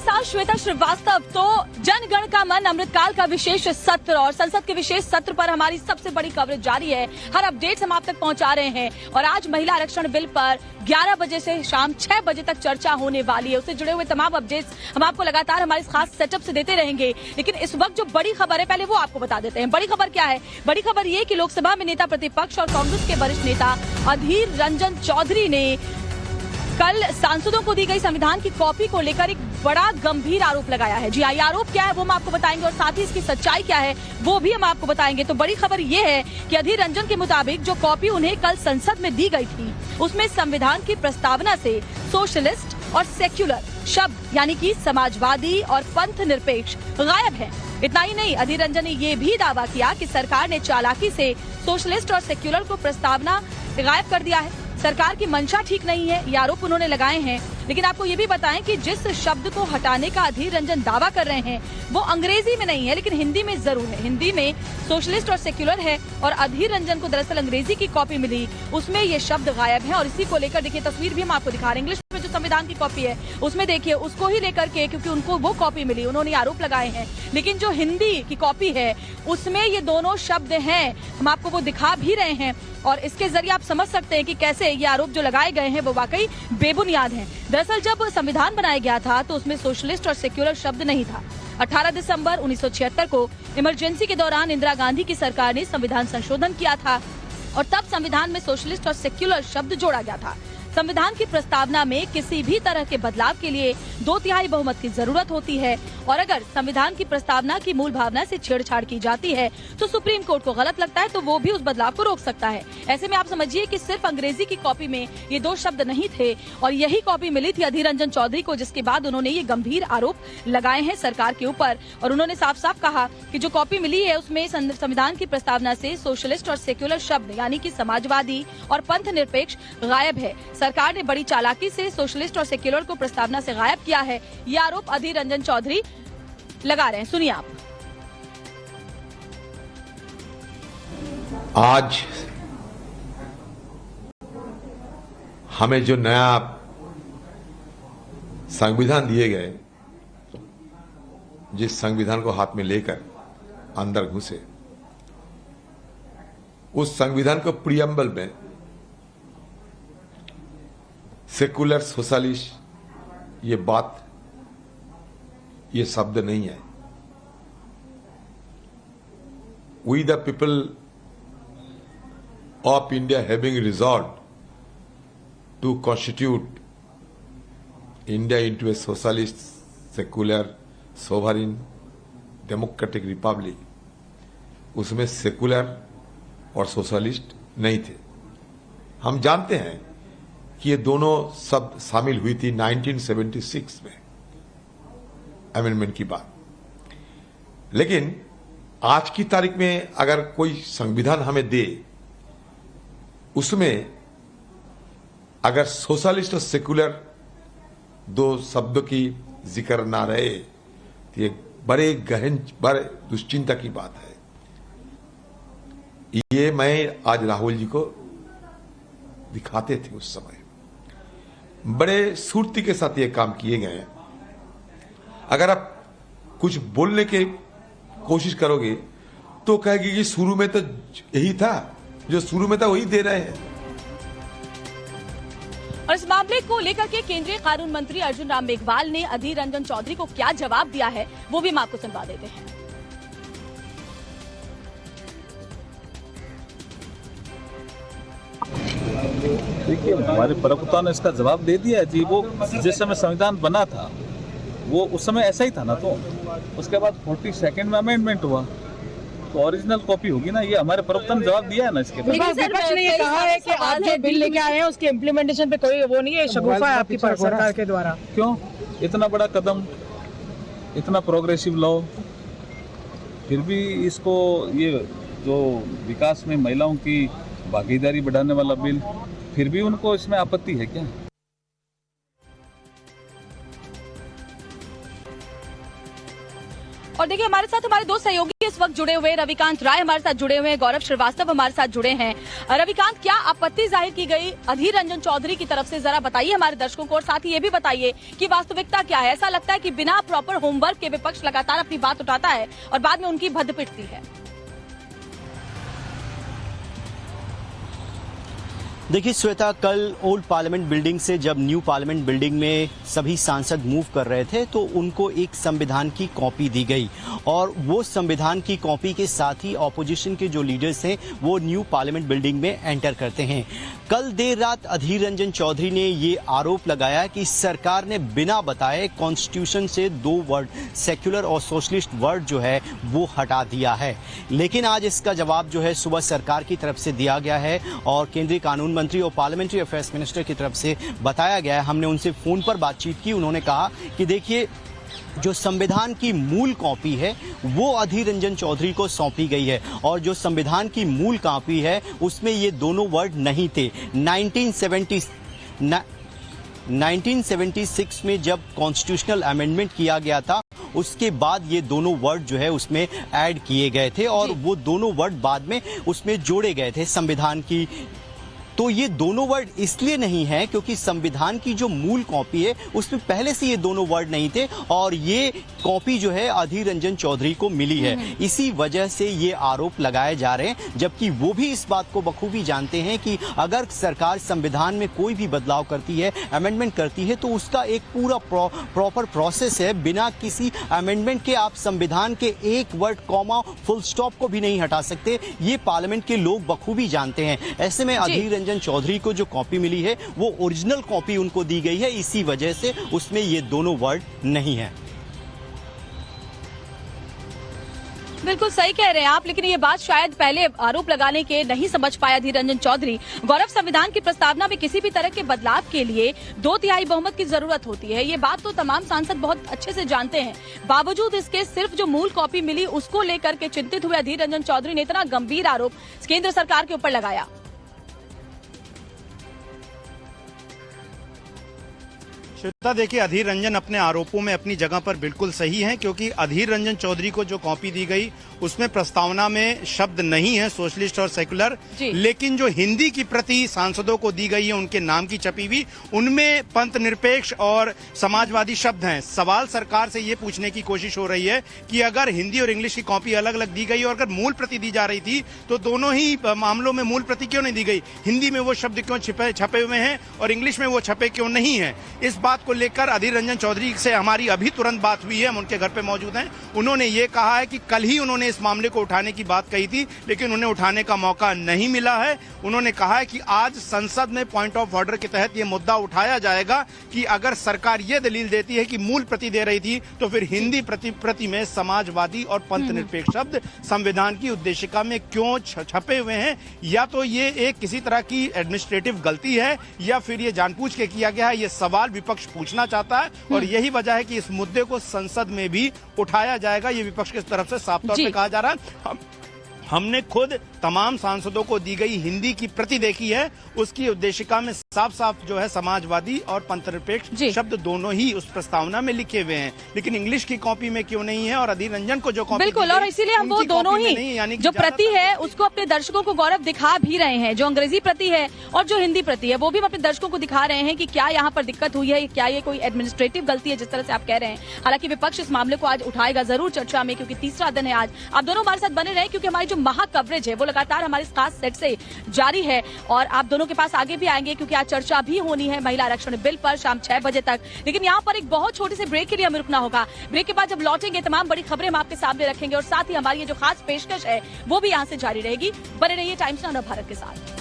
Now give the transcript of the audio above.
आपके साथ श्वेता श्रीवास्तव। तो जनगण का मन अमृतकाल का विशेष सत्र और संसद के विशेष सत्र पर हमारी सबसे बड़ी कवरेज जारी है। हर अपडेट्स हम आप तक पहुंचा रहे हैं और आज महिला आरक्षण बिल पर 11 बजे से शाम 6 बजे तक चर्चा होने वाली है। उससे जुड़े हुए तमाम अपडेट्स हम आपको लगातार हमारे खास सेटअप से देते रहेंगे। लेकिन इस वक्त जो बड़ी खबर है पहले वो आपको बता देते हैं। बड़ी खबर क्या है? बड़ी खबर ये कि लोकसभा में नेता प्रतिपक्ष और कांग्रेस के वरिष्ठ नेता अधीर रंजन चौधरी ने कल सांसदों को दी गई संविधान की कॉपी को लेकर एक बड़ा गंभीर आरोप लगाया है। जी ये आरोप क्या है वो हम आपको बताएंगे और साथ ही इसकी सच्चाई क्या है वो भी हम आपको बताएंगे। तो बड़ी खबर ये है कि अधीर रंजन के मुताबिक जो कॉपी उन्हें कल संसद में दी गई थी उसमें संविधान की प्रस्तावना से सोशलिस्ट और सेक्युलर शब्द यानी कि समाजवादी और पंथ निरपेक्ष गायब है। इतना ही नहीं, अधीर रंजन ने ये भी दावा किया कि सरकार ने चालाकी से सोशलिस्ट और सेक्युलर को प्रस्तावना गायब कर दिया है। सरकार की मंशा ठीक नहीं है, ये आरोप उन्होंने लगाए हैं। लेकिन आपको ये भी बताएं कि जिस शब्द को हटाने का अधीर रंजन दावा कर रहे हैं वो अंग्रेजी में नहीं है लेकिन हिंदी में जरूर है। हिंदी में सोशलिस्ट और सेक्युलर है और अधीर रंजन को दरअसल अंग्रेजी की कॉपी मिली, उसमें ये शब्द गायब है। और इसी को लेकर देखिए तस्वीर भी हम आपको दिखा रहे हैं। इंग्लिश में जो संविधान की कॉपी है उसमें देखिए उसको ही लेकर के, क्योंकि उनको वो कॉपी मिली, उन्होंने आरोप लगाए हैं। लेकिन जो हिंदी की कॉपी है उसमें ये दोनों शब्द हैं, हम आपको वो दिखा भी रहे हैं। और इसके जरिए आप समझ सकते हैं कि कैसे ये आरोप जो लगाए गए हैं वो वाकई बेबुनियाद हैं। दरअसल जब संविधान बनाया गया था तो उसमें सोशलिस्ट और सेक्युलर शब्द नहीं था। 18 दिसंबर 1976 को इमरजेंसी के दौरान इंदिरा गांधी की सरकार ने संविधान संशोधन किया था और तब संविधान में सोशलिस्ट और सेक्युलर शब्द जोड़ा गया था। संविधान की प्रस्तावना में किसी भी तरह के बदलाव के लिए 2/3 बहुमत की जरूरत होती है और अगर संविधान की प्रस्तावना की मूल भावना से छेड़छाड़ की जाती है तो सुप्रीम कोर्ट को गलत लगता है तो वो भी उस बदलाव को रोक सकता है। ऐसे में आप समझिए कि सिर्फ अंग्रेजी की कॉपी में ये 2 शब्द नहीं थे और यही कॉपी मिली थी अधीर रंजन चौधरी को, जिसके बाद उन्होंने ये गंभीर आरोप लगाए हैं सरकार के ऊपर। और उन्होंने साफ साफ कहा कि जो कॉपी मिली है उसमें संविधान की प्रस्तावना से सोशलिस्ट और सेक्युलर शब्द यानी कि समाजवादी और पंथ निरपेक्ष गायब है। सरकार ने बड़ी चालाकी से सोशलिस्ट और सेक्युलर को प्रस्तावना से गायब किया है, ये आरोप अधीर रंजन चौधरी लगा रहे हैं। सुनिए आप। आज हमें जो नया संविधान दिए गए, जिस संविधान को हाथ में लेकर अंदर घुसे, उस संविधान को प्रियम्बल में सेकुलर सोशलिस्ट ये बात, ये शब्द नहीं है। We the people of India having resolve to constitute India into a socialist secular sovereign democratic republic, उसमें सेकुलर और सोशलिस्ट नहीं थे। हम जानते हैं कि ये दोनों शब्द शामिल हुई थी 1976 में अमेंडमेंट की बात। लेकिन आज की तारीख में अगर कोई संविधान हमें दे, उसमें अगर सोशलिस्ट और सेकुलर 2 शब्दों की जिक्र ना रहे तो ये बड़े गहन, बड़े दुश्चिंता की बात है। ये मैं आज राहुल जी को दिखाते थे, उस समय बड़े सूर्ति के साथ ये काम किए गए हैं। अगर आप कुछ बोलने के कोशिश करोगे तो कहेगी कि शुरू में तो यही था, जो शुरू में था वही दे रहे हैं। और इस मामले को लेकर के केंद्रीय कानून मंत्री अर्जुन राम मेघवाल ने अधीर रंजन चौधरी को क्या जवाब दिया है वो भी हम आपको सुनवा देते हैं। देखिए, हमारे प्रवक्ता ने इसका जवाब दे दिया जी। वो जिस समय संविधान बना था वो उस समय ऐसा ही था ना, तो उसके बाद 42nd में अमेंडमेंट हुआ तो ओरिजिनल कॉपी होगी ना। ये हमारे प्रवक्ता ने जवाब दिया है ना इसके। विपक्ष ने ये कहा है कि आप जो बिल लेके आए हैं उसके इम्प्लीमेंटेशन पे कोई वो नहीं है, शगुफा है आपकी सरकार के द्वारा। क्यों? इतना बड़ा कदम, इतना प्रोग्रेसिव लॉ, फिर भी इसको, ये जो विकास में महिलाओं की भागीदारी बढ़ाने वाला बिल, फिर भी उनको इसमें आपत्ति है क्या? और देखिए हमारे साथ हमारे दो सहयोगी इस वक्त जुड़े हुए, रविकांत राय हमारे साथ जुड़े हुए हैं, गौरव श्रीवास्तव हमारे साथ जुड़े हैं। रविकांत, क्या आपत्ति जाहिर की गई अधीर रंजन चौधरी की तरफ से, जरा बताइए हमारे दर्शकों को, और साथ ही ये भी बताइए कि वास्तविकता क्या है। ऐसा लगता है कि बिना प्रॉपर होमवर्क के विपक्ष लगातार अपनी बात उठाता है और बाद में उनकी भद्द पिटती है। देखिए श्वेता, कल ओल्ड पार्लियामेंट बिल्डिंग से जब न्यू पार्लियामेंट बिल्डिंग में सभी सांसद मूव कर रहे थे तो उनको एक संविधान की कॉपी दी गई और वो संविधान की कॉपी के साथ ही ऑपोजिशन के जो लीडर्स हैं वो न्यू पार्लियामेंट बिल्डिंग में एंटर करते हैं। कल देर रात अधीर रंजन चौधरी ने ये आरोप लगाया कि सरकार ने बिना बताए कॉन्स्टिट्यूशन से 2 वर्ड सेक्युलर और सोशलिस्ट वर्ड जो है वो हटा दिया है। लेकिन आज इसका जवाब जो है सुबह सरकार की तरफ से दिया गया है और केंद्रीय कानून मंत्री और पार्लियामेंट्री अफेयर्स मिनिस्टर की तरफ से बताया गया है। हमने उनसे फोन पर बातचीत की, उन्होंने कहा कि देखिए जो संविधान की मूल कॉपी है वो अधीर रंजन चौधरी को सौंपी गई है और जो संविधान की मूल कॉपी है उसमें ये दोनों वर्ड नहीं थे। 1976 में जब कॉन्स्टिट्यूशनल अमेंडमेंट किया गया था उसके बाद ये दोनों वर्ड जो है उसमें ऐड किए गए थे और वो दोनों वर्ड बाद में उसमें जोड़े गए थे संविधान की। तो ये दोनों वर्ड इसलिए नहीं है क्योंकि संविधान की जो मूल कॉपी है उसमें पहले से ये दोनों वर्ड नहीं थे और ये कॉपी जो है अधीर रंजन चौधरी को मिली है। इसी वजह से ये आरोप लगाए जा रहे हैं, जबकि वो भी इस बात को बखूबी जानते हैं कि अगर सरकार संविधान में कोई भी बदलाव करती है, अमेंडमेंट करती है, तो उसका एक पूरा प्रॉपर प्रोसेस है। बिना किसी अमेंडमेंट के आप संविधान के एक वर्ड, कॉमा, फुल स्टॉप को भी नहीं हटा सकते। ये पार्लियामेंट के लोग बखूबी जानते हैं। ऐसे में अधीर रंजन चौधरी को जो कॉपी मिली है वो ओरिजिनल कॉपी उनको दी गई है, इसी वजह से उसमें ये दोनों वर्ड नहीं है। बिल्कुल सही कह रहे हैं आप, लेकिन ये बात शायद पहले आरोप लगाने के नहीं समझ पाया अधीर रंजन चौधरी। गौरव, संविधान की प्रस्तावना में किसी भी तरह के बदलाव के लिए 2/3 बहुमत की जरूरत होती है। ये बात तो तमाम सांसद बहुत अच्छे से जानते हैं। बावजूद इसके सिर्फ जो मूल कॉपी मिली उसको लेकर के चिंतित हुए अधीर रंजन चौधरी ने इतना गंभीर आरोप केंद्र सरकार के ऊपर लगाया। श्वेता, देखिए अधीर रंजन अपने आरोपों में अपनी जगह पर बिल्कुल सही हैं, क्योंकि अधीर रंजन चौधरी को जो कॉपी दी गई उसमें प्रस्तावना में शब्द नहीं है सोशलिस्ट और सेकुलर, लेकिन जो हिंदी की प्रति सांसदों को दी गई है उनके नाम की छपी हुई, उनमें पंथ निरपेक्ष और समाजवादी शब्द हैं। सवाल सरकार से ये पूछने की कोशिश हो रही है कि अगर हिंदी और इंग्लिश की कॉपी अलग अलग दी गई और अगर मूल प्रति दी जा रही थी तो दोनों ही मामलों में मूल प्रति क्यों नहीं दी गई? हिंदी में वो शब्द क्यों छपे हुए हैं और इंग्लिश में वो छपे क्यों नहीं है? इस बात को लेकर अधीर रंजन चौधरी से हमारी अभी तुरंत बात हुई है, हम उनके घर पे मौजूद हैं। उन्होंने ये कहा है कि कल ही उन्होंने इस मामले को उठाने की बात कही थी, लेकिन उन्हें उठाने का मौका नहीं मिला है। उन्होंने कहा है कि आज संसद में पॉइंट ऑफ ऑर्डर के तहत ये मुद्दा उठाया जाएगा कि अगर सरकार ये दलील देती है कि मूल प्रति दे रही थी तो फिर हिंदी प्रति में समाजवादी और पंथ निरपेक्ष शब्द संविधान की उद्देशिका में क्यों छपे हुए हैं? या तो ये एक किसी तरह की एडमिनिस्ट्रेटिव गलती है या फिर ये जानबूझ के किया गया है। ये सवाल विपक्ष पूछना चाहता है और यही वजह है कि इस मुद्दे को संसद में भी उठाया जाएगा। ये विपक्ष की तरफ से साफ तौर पे कहा जा रहा है। हमने खुद तमाम सांसदों को दी गई हिंदी की प्रति देखी है, उसकी उद्देशिका में साफ साफ जो है समाजवादी और पंथनिरपेक्ष शब्द दोनों ही उस प्रस्तावना में लिखे हुए हैं, लेकिन इंग्लिश की कॉपी में क्यों नहीं है? और अधीर रंजन को जो कॉपी बिल्कुल, और इसीलिए हम वो दोनों ही यानी जो प्रति है उसको अपने दर्शकों को गौरव दिखा भी रहे हैं। जो अंग्रेजी प्रति है और जो हिंदी प्रति है वो भी हम अपने दर्शकों को दिखा रहे हैं कि क्या यहाँ पर दिक्कत हुई है, क्या ये कोई एडमिनिस्ट्रेटिव गलती है जिस तरह से आप कह रहे हैं। हालांकि विपक्ष इस मामले को आज उठाएगा जरूर चर्चा में, क्योंकि तीसरा दिन है आज। आप दोनों हमारे साथ बने रहे, क्योंकि हमारी जो महा कवरेज है वो लगातार हमारे खास सेट से जारी है और आप दोनों के पास आगे भी आएंगे, क्योंकि आज चर्चा भी होनी है महिला आरक्षण बिल पर शाम 6 बजे तक। लेकिन यहाँ पर एक बहुत छोटे से ब्रेक के लिए हमें रुकना होगा। ब्रेक के बाद जब लौटेंगे तमाम बड़ी खबरें हम आपके सामने रखेंगे और साथ ही हमारी ये जो खास पेशकश है वो भी यहाँ से जारी रहेगी। बने रहिए टाइम्स नाउ भारत के साथ।